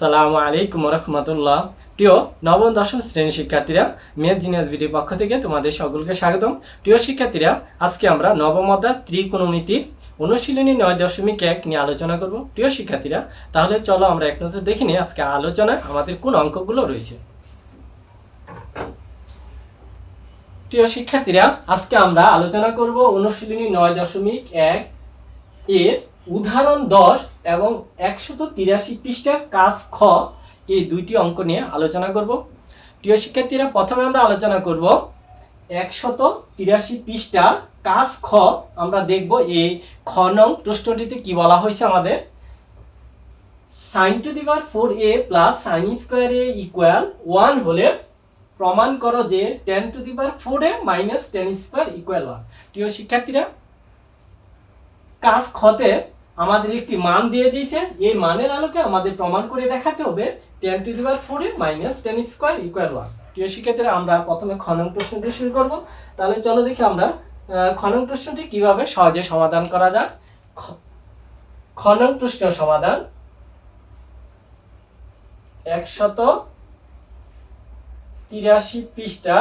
আসসালামু আলাইকুম রহমতুল্লাহ। প্রিয় নবম দশম শ্রেণীর শিক্ষার্থীরা, ম্যাথ জিনিয়াস ভিডিওর পক্ষ থেকে তোমাদের সকলকে স্বাগতম। প্রিয় শিক্ষার্থীরা, আজকে আমরা নবম অধ্যায় ত্রিকোণমিতির অনুশীলনী 9.1 নিয়ে আলোচনা করব। প্রিয় শিক্ষার্থীরা, তাহলে চলো আমরা এক নজর দেখে নিই আজকে আলোচনায় আমাদের কোন অঙ্কগুলো রয়েছে। প্রিয় শিক্ষার্থীরা, আজকে আমরা আলোচনা করব অনুশীলনী 9.1 এর উদাহরণ 10 এবং 183 পৃষ্ঠার কাজ খ, এই দুইটি অঙ্ক নিয়ে আলোচনা করব। প্রিয় শিক্ষার্থীরা, প্রথমে আমরা আলোচনা করব 183 পৃষ্ঠার কাজ খ। আমরা দেখব এই খ নং প্রশ্নটিতে কি বলা হয়েছে আমাদের। sin two the power 4a plus sin square a equal 1 হলে প্রমাণ করো যে tan to the power 4a minus tan square equal 1। প্রিয় শিক্ষার্থীরা, কাজ খতে আমাদের একটি মান দিয়ে দিয়েছে, এই মানের আলোকে আমাদের প্রমাণ করে দেখাতে হবে tan to the power 4a minus tan square equal 1। প্রিয় শিক্ষার্থীরা, আমরা প্রথমে খ নং প্রশ্ন দিয়ে শুরু করব। তাহলে চলো দেখি আমরা খ নং প্রশ্নটি কিভাবে সহজে সমাধান করা যায়। খ নং প্রশ্ন সমাধান 183 পৃষ্ঠা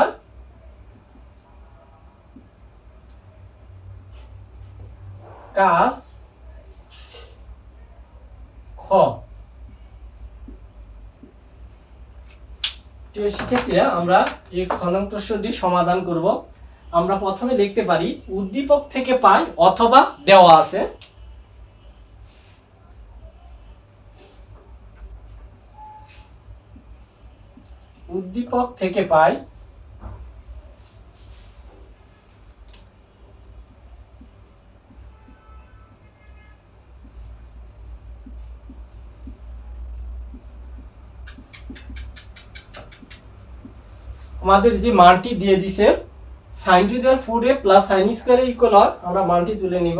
কাজ খ। প্রিয় শিক্ষার্থীরা, আমরা এই খ নং প্রশ্নটি সমাধান করব। আমরা প্রথমে লিখতে পারি উদ্দীপক থেকে পাই অথবা দেওয়া আছে। উদ্দীপক থেকে পাই আমাদের যে মানটি দিয়ে দিছে sin two the power 4a plus sin square equal 1, আমরা মানটি তুলে নিব।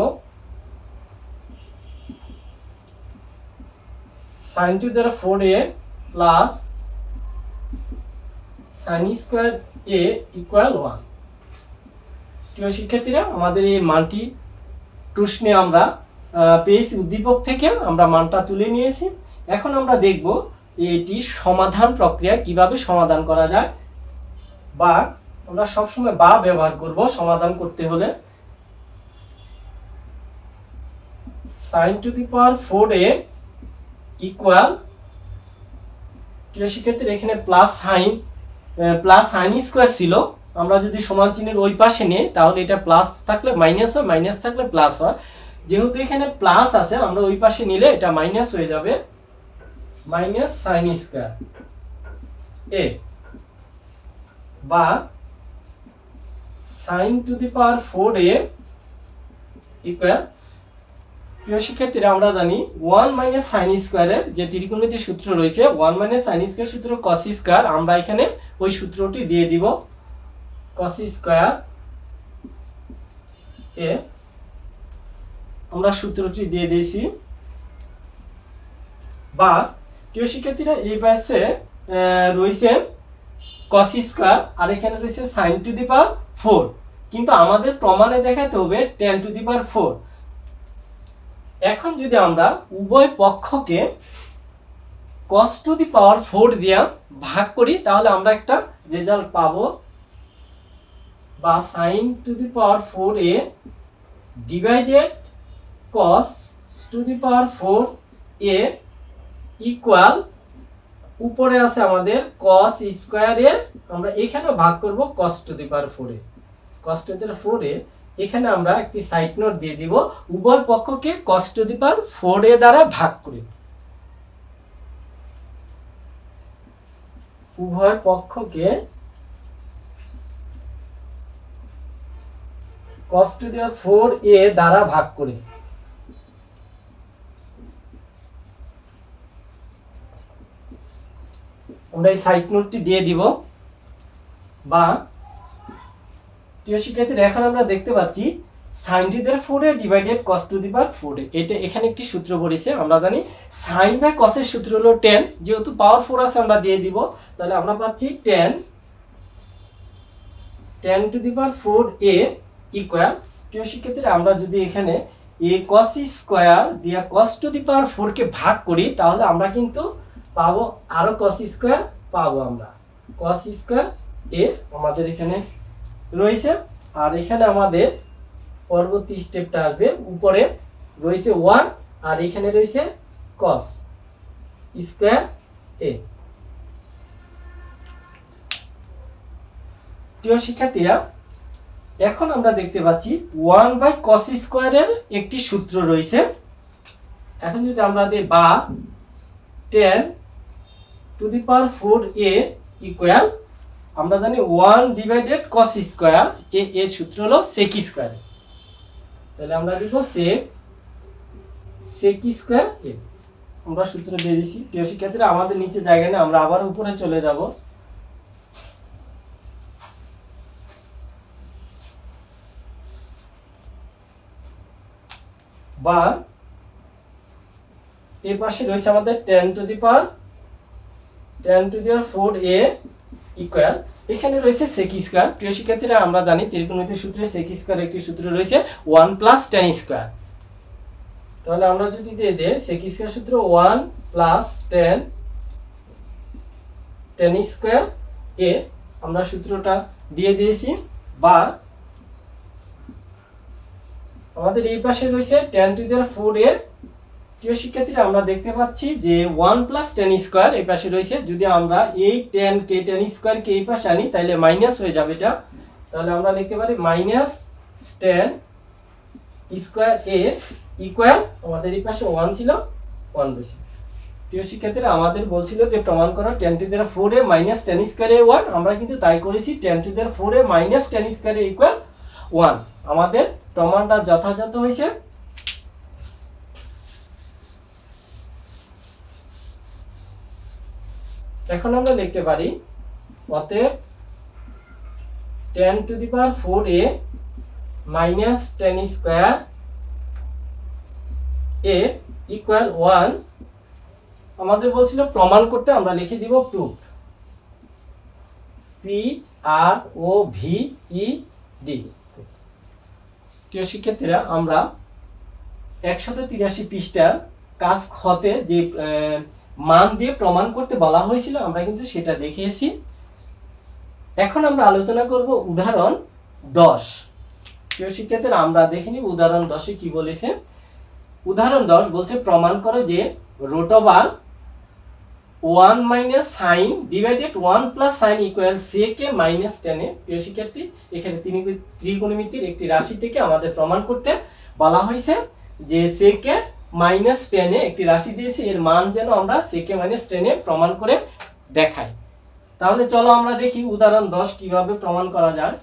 sin two the power 4a plus sin square a equal 1। প্রিয় শিক্ষার্থীরা, আমাদের এই মানটি প্রশ্নে আমরা পেয়েছি উদ্দীপক থেকে, আমরা মানটা তুলে নিয়েছি। এখন আমরা দেখব এটি সমাধান প্রক্রিয়া কিভাবে সমাধান করা যায়, বা আমরা সবসময় বা ব্যবহার করব সমাধান করতে হলে। sin two the power 4a equal, প্রিয় শিক্ষার্থীরা, এখানে প্লাস সাইন স্কয়ার ছিল, আমরা যদি সমান চিহ্নের ওই পাশে নিই তাহলে এটা প্লাস থাকলে মাইনাস হয়, মাইনাস থাকলে প্লাস হয়। যেহেতু এখানে প্লাস আছে, আমরা ওই পাশে নিলে এটা মাইনাস হয়ে যাবে, মাইনাস সাইন স্কয়ার a, বা sin two the power 4a equal, প্রিয় শিক্ষার্থীরা, আমরা জানি 1 মাইনাস sin স্কয়ারের যে ত্রিকোণমিতির সূত্র রয়েছে 1 মাইনাস sin স্কয়ার সূত্র cos স্কয়ার, আমরা এখানে ওই সূত্রটি দিয়ে দিব cos স্কয়ার a, আমরা সূত্রটি দিয়ে দিয়েছি। বা প্রিয় শিক্ষার্থীরা, এই পাশে রয়েছে cos স্কয়ার আর এখানে রয়েছে sin টু দি পাওয়ার 4, কিন্তু আমাদের প্রমাণে দেখাতে হবে tan টু দি পাওয়ার 4। এখন যদি আমরা উভয় পক্ষকে cos টু দি পাওয়ার 4 দিয়ে ভাগ করি তাহলে আমরা একটা রেজাল্ট পাবো, বা sin two the power 4a divided cos two the power 4a equal, উপরে আছে আমাদের cos স্কয়ার a, আমরা এখানেও ভাগ করব cos two the power 4a। cos two the power 4a এখানে আমরা একটি সাইড নোট দিয়ে দিব, উভয় পক্ষকে cos two the power 4a দ্বারা ভাগ করি। উভয় পক্ষকে cos two the power 4a দ্বারা ভাগ করি। আমরা এই সাইড নোটটি দিয়ে দিব। বা প্রিয় শিক্ষার্থীরা, এখন আমরা দেখতে পাচ্ছি sin two the power 4a divided cos two the power 4a, এটা এখানে একটি সূত্র পড়েছে। আমরা জানি sin বাই cos এর সূত্র হলো tan, যেহেতু পাওয়ার 4 আছে আমরা দিয়ে দিব, তাহলে আমরা পাচ্ছি tan to the power 4a equal, প্রিয় শিক্ষার্থীরা, আমরা যদি এখানে এই cos স্কয়ার দিয়ে cos টু দি পাওয়ার 4 কে ভাগ করি তাহলে আমরা কিন্তু পাবো আরো cos স্কয়ার পাবো আমরা cos স্কয়ার এ আমাদের এখানে রয়েছে। আর এখানে আমাদের পরবর্তী স্টেপটা আসবে, উপরে রয়েছে 1 আর এখানে রয়েছে cos স্কয়ার এ। প্রিয় শিক্ষার্থীরা, এখন আমরা দেখতে পাচ্ছি 1/cos স্কয়ারের একটি সূত্র রয়েছে। এখন যদি আমরা দিই বা tan to the power 4a equal, আমরা জানি 1/cos স্কয়ার এ এর সূত্র হলো sec স্কয়ার। তাহলে আমরা লিখব sec স্কয়ার এ। আমরা সূত্র দিয়ে দিছি। প্রিয় শিক্ষার্থীরা, আমাদের নিচে জায়গা নেই, আমরা আবার উপরে চলে যাব। বা এই পাশে রয়েছে আমাদের tan to the power 4a equal, এখানে রয়েছে sec স্কয়ার। প্রিয় শিক্ষার্থীরা, আমরা জানি ত্রিকোণমিতির সূত্রে sec স্কয়ার একটি সূত্র রয়েছে 1 + tan স্কয়ার। তাহলে আমরা যদি দিয়ে দেই sec স্কয়ার সূত্র 1 + tan স্কয়ার এ, আমরা সূত্রটা দিয়ে দিয়েছি। বা আমাদের এই পাশে রয়েছে tan to the power 4a। প্রিয় শিক্ষার্থীরা, আমরা দেখতে পাচ্ছি যে 1 + tan স্কয়ার এই পাশে রয়েছে। যদি আমরা এই tan স্কয়ার কে এই পাশে আনি তাহলে মাইনাস হয়ে যাবে এটা। তাহলে আমরা লিখতে পারি -tan স্কয়ার এ ইকুয়াল, আমাদের এই পাশে 1 ছিল 1 রয়েছে। প্রিয় শিক্ষার্থীরা, আমাদের বলছিল যে প্রমাণ করো tan to the power 4a - tan square a 1। আমরা কিন্তু তাই করেছি, tan to the power 4a - tan square a equal 1। আমাদের প্রমাণটা যথাযথ হয়েছে। এখন আমরা লিখতে পারি অতএব tan to the power 4a - tan square a equal 1। আমাদের বলছিল প্রমাণ করতে, আমরা লিখে দিব প্রুফ, PROVED। প্রিয় শিক্ষার্থীরা, আমরা 183 পৃষ্ঠার কাজ খতে যে মান দিয়ে প্রমাণ করতে বলা হয়েছিল আমরা কিন্তু সেটা দেখিয়েছি। এখন আমরা আলোচনা করব উদাহরণ 10। প্রিয় শিক্ষার্থীরা, আমরা দেখে নিব উদাহরণ 10 এ কি বলেছে। উদাহরণ 10 বলছে প্রমাণ করো যে √1 - sin / 1 + sin = sec - tan এ। প্রিয় শিক্ষার্থী, এখানে ত্রিকোণমিতির একটি রাশি থেকে আমাদের প্রমাণ করতে বলা হয়েছে যে sec - tan এ একটি রাশি দিয়েছি, এর মান যেন আমরা sec - tan এ প্রমাণ করে দেখাই। তাহলে চলো আমরা দেখি উদাহরণ 10 কিভাবে প্রমাণ করা যায়।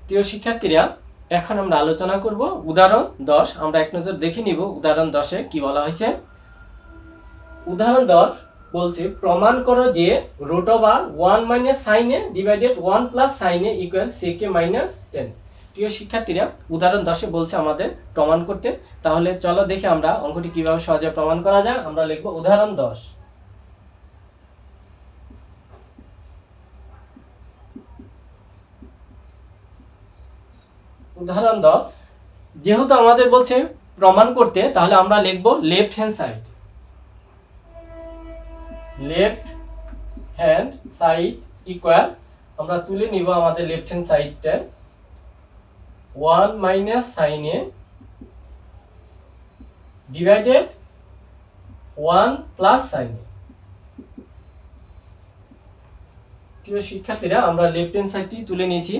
প্রিয় শিক্ষার্থীরা, এখন আমরা আলোচনা করব উদাহরণ 10। আমরা এক নজর দেখে নিব উদাহরণ 10 এ কি বলা হয়েছে। উদাহরণ 10 বলছে প্রমাণ করো যে √1 - sin a / 1 + sin a = sec - tan। প্রিয় শিক্ষার্থীরা, উদাহরণ 10 এ বলছে আমাদের প্রমাণ করতে। তাহলে চলো দেখি আমরা অঙ্কটি কিভাবে সহজে প্রমাণ করা যায়। আমরা লিখব উদাহরণ 10। উদাহরণ 10 যেহেতু আমাদের বলছে প্রমাণ করতে, তাহলে আমরা লিখব লেফট হ্যান্ড সাইড ইকুয়াল, আমরা তুলে নিব আমাদের লেফট হ্যান্ড সাইডটা 1 - sin a / 1 + sin a। প্রিয় শিক্ষার্থীরা, আমরা লেফট হ্যান্ড সাইডটি তুলে নিয়েছি।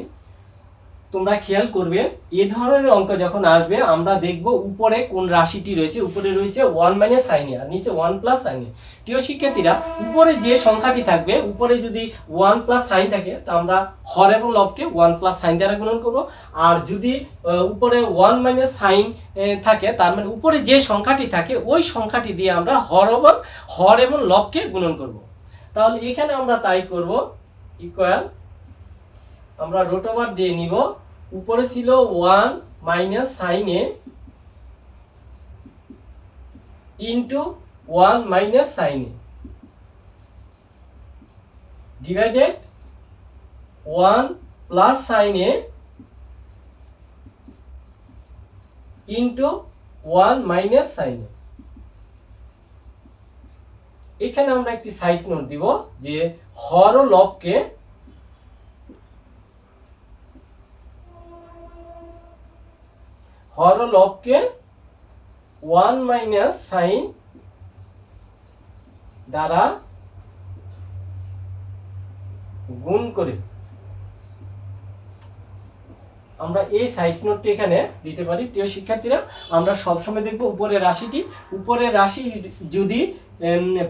তোমরা খেয়াল করবে এই ধরনের অঙ্ক যখন আসবে আমরা দেখব উপরে কোন রাশিটি রয়েছে। উপরে রয়েছে 1 - sin a আর নিচে 1 + sin a। প্রিয় শিক্ষার্থীরা, উপরে যে সংখ্যাটি থাকবে, উপরে যদি 1 + sin থাকে তা আমরা হর এবং লবকে 1 + sin দ্বারা গুণন করব। আর যদি উপরে 1 - sin থাকে, তার মানে উপরে যে সংখ্যাটি থাকে ওই সংখ্যাটি দিয়ে আমরা হর এবং লবকে গুণন করব। তাহলে এখানে আমরা তাই করব। ইকুয়াল, আমরা √1 দিয়ে নিব। উপরে ছিল 1 - sin a into one minus sine a divided one plus sine a into one minus sine a. এখানে আমরা একটি সাইড নোট দিব যে হর ও লবকে ওয়ান মাইনাস সাইন দ্বারা গুণ করে আমরা এই সাইড নোটটি এখানে দিতে পারি। প্রিয় শিক্ষার্থীরা, আমরা সবসময় দেখব উপরের রাশি যদি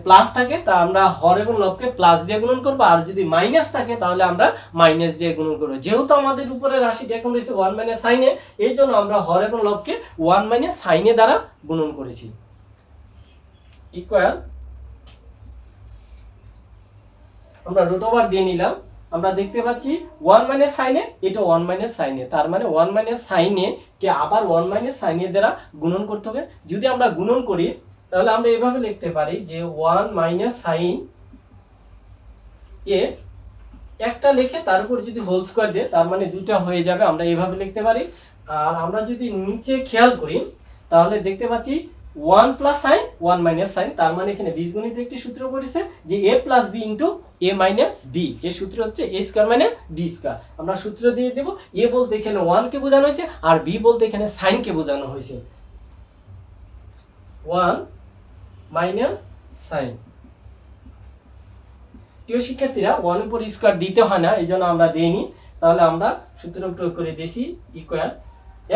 প্লাস থাকে তা আমরা হর এবং লবকে প্লাস দিয়ে গুণন করবো, আর যদি মাইনাস থাকে তাহলে আমরা মাইনাস দিয়ে গুণন করবো। যেহেতু আমাদের উপরের রাশিটি এখন রয়েছে ওয়ান মাইনাস সাইনে, এই জন্য আমরা হর এবং লবকে ওয়ান মাইনাস সাইনে দ্বারা গুণন করেছি। ইকুয়াল আমরা রুট ওভার দিয়ে নিলাম। আমরা দেখতে পাচ্ছি ওয়ান মাইনাস সাইনে, এটা ওয়ান মাইনাস সাইনে, তার মানে ওয়ান মাইনাস সাইনে কে আবার ওয়ান মাইনাস সাইনে দ্বারা গুণন করতে হবে। যদি আমরা গুণন করি তাহলে আমরা এভাবে লিখতে পারি যে ওয়ান মাইনাস সাইন এ একটা লিখে তার উপর যদি হোল স্কোয়ার দিয়ে তার মানে দুটা হয়ে যাবে, আমরা এভাবে লিখতে পারি। আর আমরা যদি নিচে খেয়াল করি তাহলে দেখতে পাচ্ছি one plus sine one minus sign, তার মানে এখানে বীজগণিতে একটি সূত্র পড়েছে যে এ প্লাস বি ইন্টু এ মাইনাস বি। এর সূত্র হচ্ছে এ স্কোয়ার মানে বি স্কোয়ার। আমরা সূত্র দিয়ে দেবো, এ বলতে এখানে ওয়ানকে বোঝানো হয়েছে আর বি বলতে এখানে সাইনকে বোঝানো হয়েছে। One minus sign. প্রিয় শিক্ষার্থীরা, ওয়ান উপর স্কোয়ার দিতে হয় না, এই জন্য আমরা দিইনি, তাহলে আমরা সূত্র প্রয়োগ করে দিয়েছি ইকুয়াল।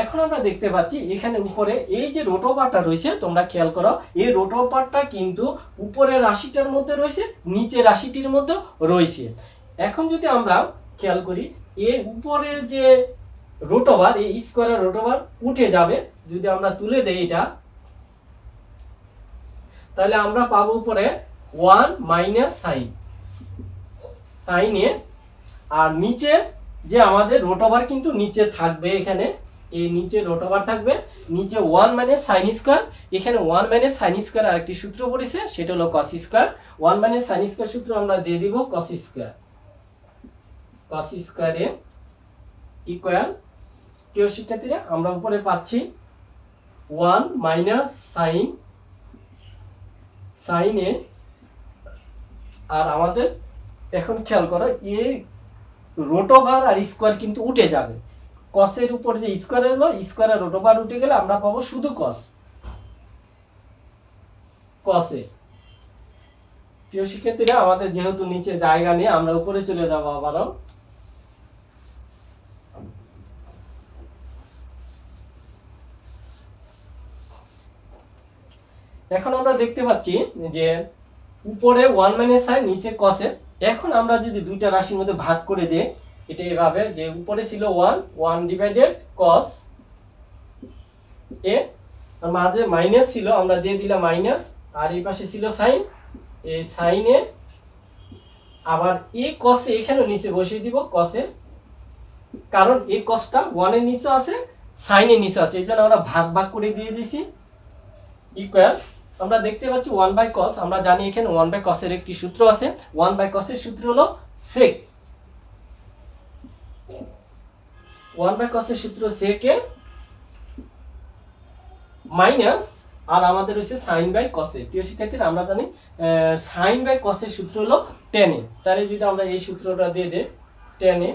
এখন আমরা দেখতে পাচ্ছি এখানে উপরে এই যে রোট ওভারটা রয়েছে, তোমরা খেয়াল করো এই রোট ওভারটা কিন্তু উপরের রাশিটার মধ্যে রয়েছে, নিচের রাশিটির মধ্যে রয়েছে। এখন যদি আমরা খেয়াল করি এই উপরের যে রোট ওভার, এই স্কোয়ারের রোট ওভার উঠে যাবে, যদি আমরা তুলে দেই এটা তাহলে আমরা পাবো উপরে ওয়ান মাইনাস সাইন এ, আর নিচে যে আমাদের রোট ওভার কিন্তু নিচে থাকবে, এখানে এই নিচে রোট ওভার থাকবে, নিচে ওয়ান মাইনাস সাইন স্কোয়ার, এখানে ওয়ান মাইনাস সাইন স্কোয়ার আর একটি সূত্র পড়েছে সেটা হলো cos square. One minus sine square সূত্র আমরা দিয়ে দিব কস স্কোয়ারে ইকুয়াল। প্রিয় শিক্ষার্থীরা, আমরা উপরে পাচ্ছি ওয়ান মাইনাস সাইন এ, আর আমাদের এখন খেয়াল করো এই রোট ওভার আর স্কোয়ার কিন্তু উঠে যাবে, কসের উপর যে স্কোয়ার এলো স্কোয়ার আর রোট ওভার উঠে গেলে আমরা পাবো শুধু কসে। প্রিয় শিক্ষার্থীরা, আমাদের যেহেতু নিচে জায়গা নেই আমরা উপরে চলে যাবো আবারও। এখন আমরা দেখতে পাচ্ছি যে উপরে ওয়ান মাইনাস সাইন নিচে কসে। এখন আমরা যদি দুইটা রাশির মধ্যে ভাগ করে দিই এটা এভাবে যে উপরে ছিল ওয়ান ডিভাইডেড কস এ, আর মাঝে মাইনাস ছিল আমরা দিয়ে দিলাম মাইনাস, আর এই পাশে ছিল সাইন, এই সাইনে আবার এই কসে এখানে নিচে বসিয়ে দিব কসে, কারণ এই কসটা ওয়ানের নিচে আছে সাইনের নিচে আছে, এই জন্য আমরা ভাগ করে দিয়ে দিয়েছি ইকুয়াল। আমরা দেখতে পাচ্ছি ওয়ান বাই কস, আমরা জানি এখানে ওয়ান বাই কসের একটি সূত্র আছে, ওয়ান বাই কসের সূত্র হলো সেক, ওয়ান বাই কসের সূত্র সেকে মাইনাস আর আমাদের হচ্ছে সাইন বাই কসে। প্রিয় শিক্ষার্থীরা, আমরা জানি সাইন বাই কসের সূত্র হলো টেন এ, তাহলে যদি আমরা এই সূত্রটা দিয়ে দিই টেন এ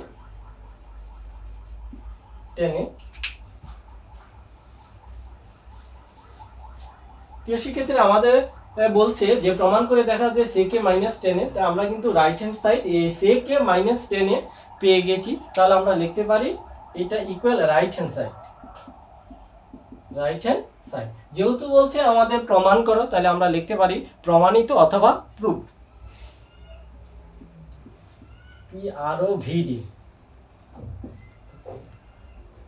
প্রিয় শিক্ষার্থীরা, আমাদের বলছে যে প্রমাণ করে দেখা যায় সেকে মাইনাস টেন এ, আমরা কিন্তু রাইট হ্যান্ড সাইড এই সেকে মাইনাস টেন এ পেয়ে গেছি, তাহলে আমরা লিখতে পারি এটা ইকুয়াল রাইট হ্যান্ড সাইড। যেহেতু বলছে আমাদের প্রমাণ করো, তাহলে আমরা লিখতে পারি প্রমাণিত অথবা প্রুফ, PROVD।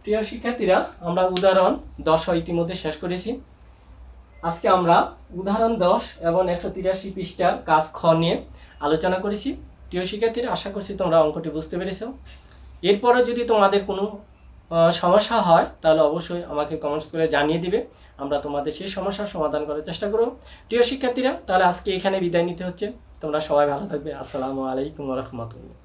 প্রিয় শিক্ষার্থীরা, আমরা উদাহরণ 10 ইতিমধ্যে শেষ করেছি। আজকে আমরা উদাহরণ 10 এবং 183 পৃষ্ঠার কাজ খ নিয়ে আলোচনা করেছি। প্রিয় শিক্ষার্থীরা, আশা করছি তোমরা অঙ্কটি বুঝতে পেরেছো। এরপরে যদি তোমাদের কোনো সমস্যা হয় তাহলে অবশ্যই আমাকে কমেন্টস করে জানিয়ে দিবে, আমরা তোমাদের সেই সমস্যার সমাধান করার চেষ্টা করব। প্রিয় শিক্ষার্থীরা, তাহলে আজকে এখানে বিদায় নিতে হচ্ছে। তোমরা সবাই ভালো থাকবে। আসসালামু আলাইকুম ওয়া রাহমাতুল্লাহ।